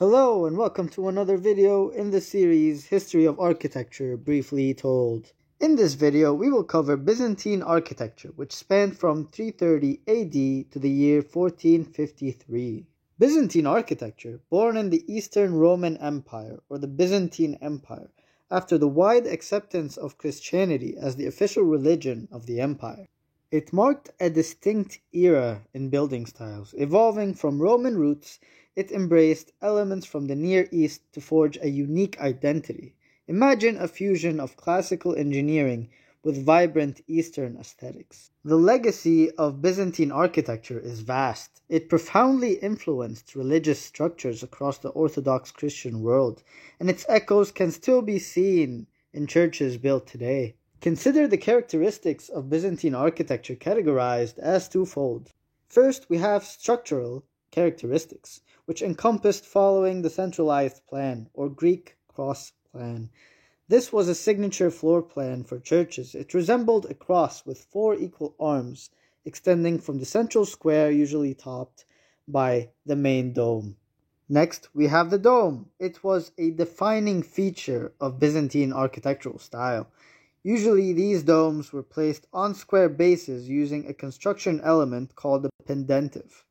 Hello and welcome to another video in the series History of Architecture Briefly Told. In this video we will cover Byzantine architecture, which spanned from 330 AD to the year 1453. Byzantine architecture, born in the Eastern Roman Empire or the Byzantine Empire, after the wide acceptance of Christianity as the official religion of the empire. It marked a distinct era in building styles. Evolving from Roman roots, it embraced elements from the Near East to forge a unique identity. Imagine a fusion of classical engineering with vibrant Eastern aesthetics. The legacy of Byzantine architecture is vast. It profoundly influenced religious structures across the Orthodox Christian world, and its echoes can still be seen in churches built today. Consider the characteristics of Byzantine architecture categorized as twofold. First, we have structural characteristics, which encompassed following the centralized plan, or Greek cross plan. This was a signature floor plan for churches. It resembled a cross with four equal arms extending from the central square, usually topped by the main dome. Next, we have the dome. It was a defining feature of Byzantine architectural style. Usually, these domes were placed on square bases using a construction element called a pendentive.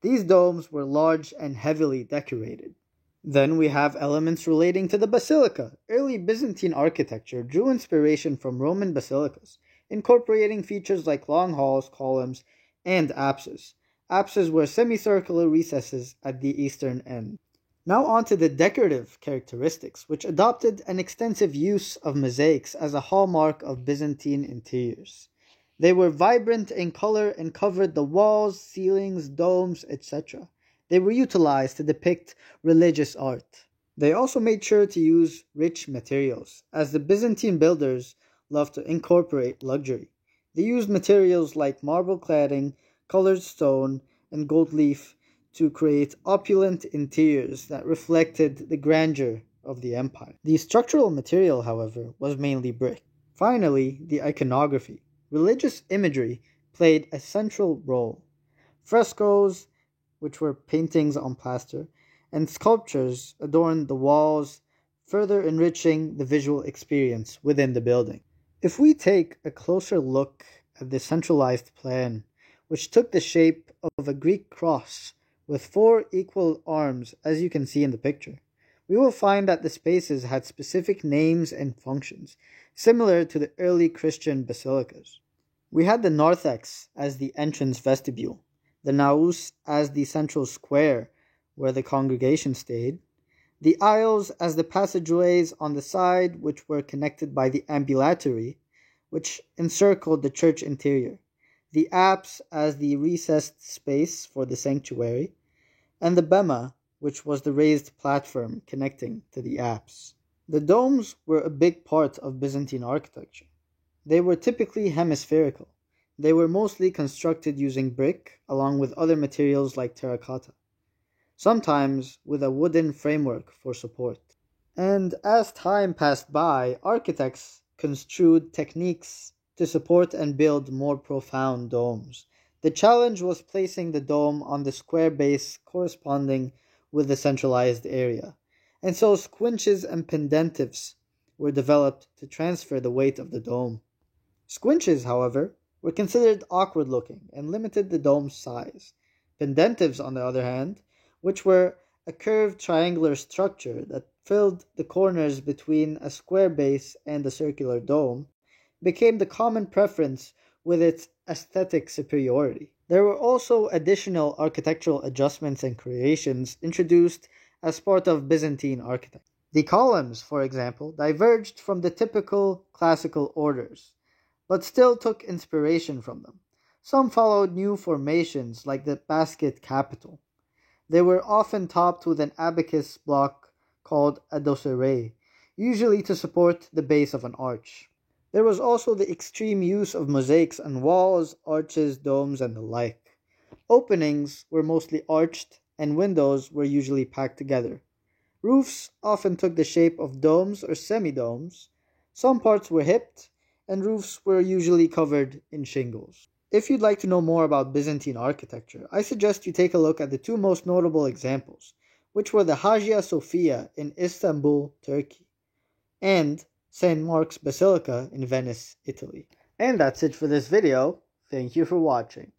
These domes were large and heavily decorated. Then we have elements relating to the basilica. Early Byzantine architecture drew inspiration from Roman basilicas, incorporating features like long halls, columns, and apses. Apses were semicircular recesses at the eastern end. Now on to the decorative characteristics, which adopted an extensive use of mosaics as a hallmark of Byzantine interiors. They were vibrant in color and covered the walls, ceilings, domes, etc. They were utilized to depict religious art. They also made sure to use rich materials, as the Byzantine builders loved to incorporate luxury. They used materials like marble cladding, colored stone, and gold leaf to create opulent interiors that reflected the grandeur of the empire. The structural material, however, was mainly brick. Finally, the iconography. Religious imagery played a central role. Frescoes, which were paintings on plaster, and sculptures adorned the walls, further enriching the visual experience within the building. If we take a closer look at the centralized plan, which took the shape of a Greek cross with four equal arms, as you can see in the picture, we will find that the spaces had specific names and functions, similar to the early Christian basilicas. We had the narthex as the entrance vestibule, the naos as the central square where the congregation stayed, the aisles as the passageways on the side which were connected by the ambulatory, which encircled the church interior, the apse as the recessed space for the sanctuary, and the bema, which was the raised platform connecting to the apse. The domes were a big part of Byzantine architecture. They were typically hemispherical. They were mostly constructed using brick, along with other materials like terracotta, sometimes with a wooden framework for support. And as time passed by, architects construed techniques to support and build more profound domes. The challenge was placing the dome on the square base corresponding with the centralized area, and so squinches and pendentives were developed to transfer the weight of the dome. Squinches, however, were considered awkward looking and limited the dome's size. Pendentives, on the other hand, which were a curved triangular structure that filled the corners between a square base and a circular dome, became the common preference with its aesthetic superiority. There were also additional architectural adjustments and creations introduced as part of Byzantine architecture. The columns, for example, diverged from the typical classical orders, but still took inspiration from them. Some followed new formations like the basket capital. They were often topped with an abacus block called a dosseret, usually to support the base of an arch. There was also the extreme use of mosaics on walls, arches, domes, and the like. Openings were mostly arched, and windows were usually packed together. Roofs often took the shape of domes or semi-domes. Some parts were hipped, and roofs were usually covered in shingles. If you'd like to know more about Byzantine architecture, I suggest you take a look at the two most notable examples, which were the Hagia Sophia in Istanbul, Turkey, and St. Mark's Basilica in Venice, Italy. And that's it for this video. Thank you for watching.